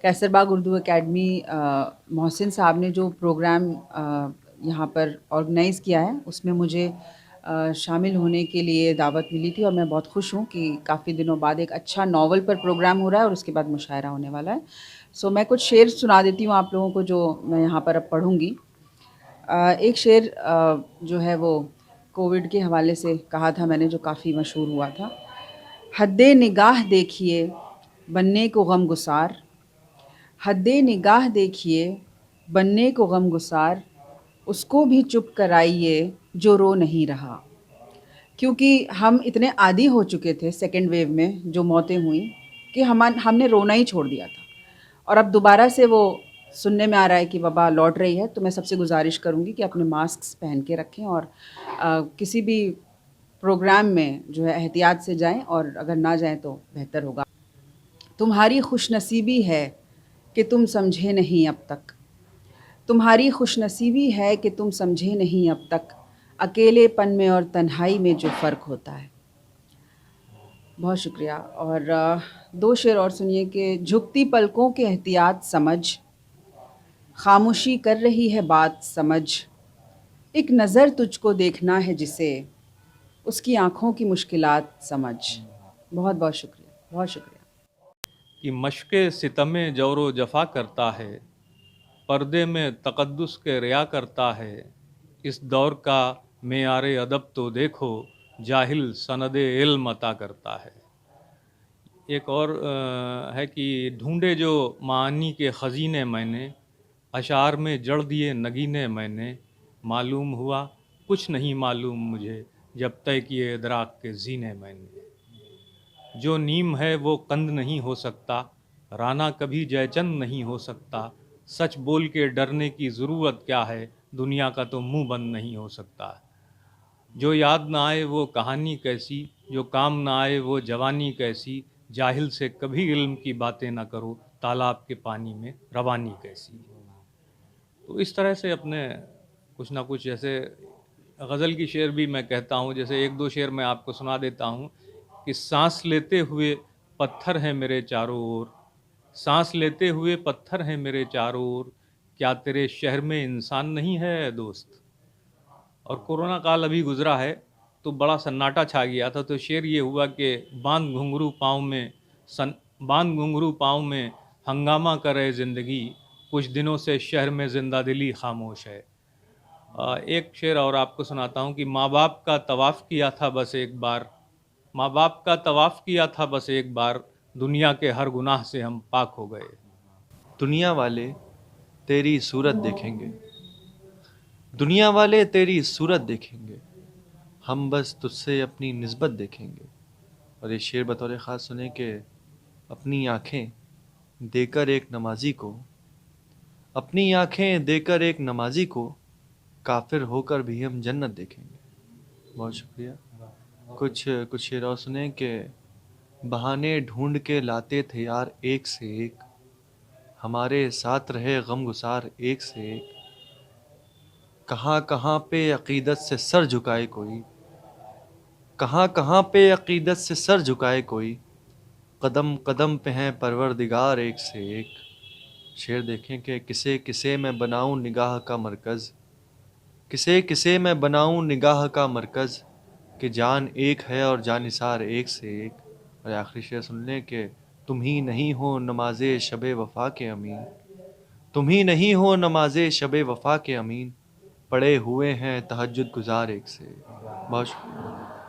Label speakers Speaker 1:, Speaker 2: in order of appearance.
Speaker 1: कैसर बाग Urdu academy Mohsin साहब ने जो प्रोग्राम यहाँ पर ऑर्गेनाइज़ किया है उसमें मुझे शामिल होने के लिए दावत मिली थी और मैं बहुत खुश हूँ कि काफ़ी दिनों बाद एक अच्छा नावल पर प्रोग्राम हो रहा है और उसके बाद मुशायरा होने वाला है। सो मैं कुछ शेर सुना देती हूँ आप लोगों को जो मैं यहाँ पर अब पढ़ूँगी। एक शेर जो है वो कोविड के हवाले से कहा था मैंने, जो काफ़ी मशहूर हुआ था। हद्दे निगाह देखिए बनने को गमगुसार, हद्दे निगाह देखिए बनने को गमगुसार, उसको भी चुप कराइए जो रो नहीं रहा। क्योंकि हम इतने आदी हो चुके थे सेकेंड वेव में जो मौतें हुई कि हमने रोना ही छोड़ दिया था, और अब दोबारा से वो सुनने में आ रहा है कि वबा लौट रही है। तो मैं सबसे गुजारिश करूँगी कि अपने मास्क पहन के रखें और किसी भी प्रोग्राम में जो है एहतियात से जाएं, और अगर ना जाएं तो बेहतर होगा। तुम्हारी खुशनसीबी है कि तुम समझे नहीं अब तक, तुम्हारी खुशनसीबी है कि तुम समझे नहीं अब तक, अकेलेपन में और तन्हाई में जो फ़र्क होता है। बहुत शुक्रिया। और दो शेर और सुनिए कि झुकती पलकों के एहतियात समझ, खामोशी कर रही है बात समझ, एक नज़र तुझको देखना है जिसे, उसकी आँखों की मुश्किलात समझ। बहुत बहुत शुक्रिया, बहुत शुक्रिया।
Speaker 2: कि मश्क़े सितमे जौर जफ़ा करता है, पर्दे में तक़द्दुस के रिया करता है, इस दौर का मेयारे अदब तो देखो, जाहिल सनदे इल्म अता करता है। एक और है कि ढूंढे जो मानी के ख़ज़ीने मैंने, अशार में जड़ दिए नगीने मैंने, मालूम हुआ कुछ नहीं मालूम मुझे, जब तय किए इदराक के ज़ीने मैंने। जो नीम है वो कंद नहीं हो सकता, राना कभी जयचंद नहीं हो सकता, सच बोल के डरने की ज़रूरत क्या है, दुनिया का तो मुंह बंद नहीं हो सकता। जो याद ना आए वो कहानी कैसी, जो काम ना आए वो जवानी कैसी, जाहिल से कभी इल्म की बातें ना करो, तालाब के पानी में रवानी कैसी। तो इस तरह से अपने कुछ ना कुछ, जैसे गज़ल की शेर भी मैं कहता हूँ, जैसे एक दो शेर मैं आपको सुना देता हूँ कि सांस लेते हुए पत्थर हैं मेरे चारों ओर, सांस लेते हुए पत्थर हैं मेरे चारों ओर, क्या तेरे शहर में इंसान नहीं है दोस्त। और कोरोना काल अभी गुजरा है तो बड़ा सन्नाटा छा गया था, तो शेर ये हुआ कि बांध घुंघरू पाँव में हंगामा करे ज़िंदगी, कुछ दिनों से शहर में जिंदा दिली खामोश है। एक शेर और आपको सुनाता हूँ कि माँ बाप का तवाफ़ किया था बस एक बार, माँ बाप का तवाफ़ किया था बस एक बार, दुनिया के हर गुनाह से हम पाक हो गए।
Speaker 3: दुनिया वाले तेरी सूरत देखेंगे, दुनिया वाले तेरी सूरत देखेंगे, हम बस तुझसे अपनी निस्बत देखेंगे। और ये शेर बतौर ख़ास सुने कि अपनी आँखें देकर एक नमाजी को, अपनी आँखें देकर एक नमाजी को, काफिर होकर भी हम जन्नत देखेंगे। बहुत शुक्रिया। कुछ कुछ शेर और सुने कि बहाने ढूंढ के लाते थे यार एक से एक, हमारे साथ रहे गमगुसार एक से एक, कहाँ कहाँ पे अक़ीदत से सर झुकाए कोई, कहाँ कहाँ पे अक़ीदत से सर झुकाए कोई, कदम कदम पे हैं परवरदिगार एक से एक। शेर देखें कि किसे किसे मैं बनाऊं निगाह का मरकज़, किसे किसे मैं बनाऊं निगाह का मरकज़, कि जान एक है और जानिसार एक से एक। और आखिरी शेर सुन लें कि तुम ही नहीं हो नमाज़े शब वफ़ा के अमीन, तुम ही नहीं हो नमाज़े शब वफ़ा के अमीन, पड़े हुए हैं तहज्जुद गुज़ार एक से एक। बहुत शुक्रिया।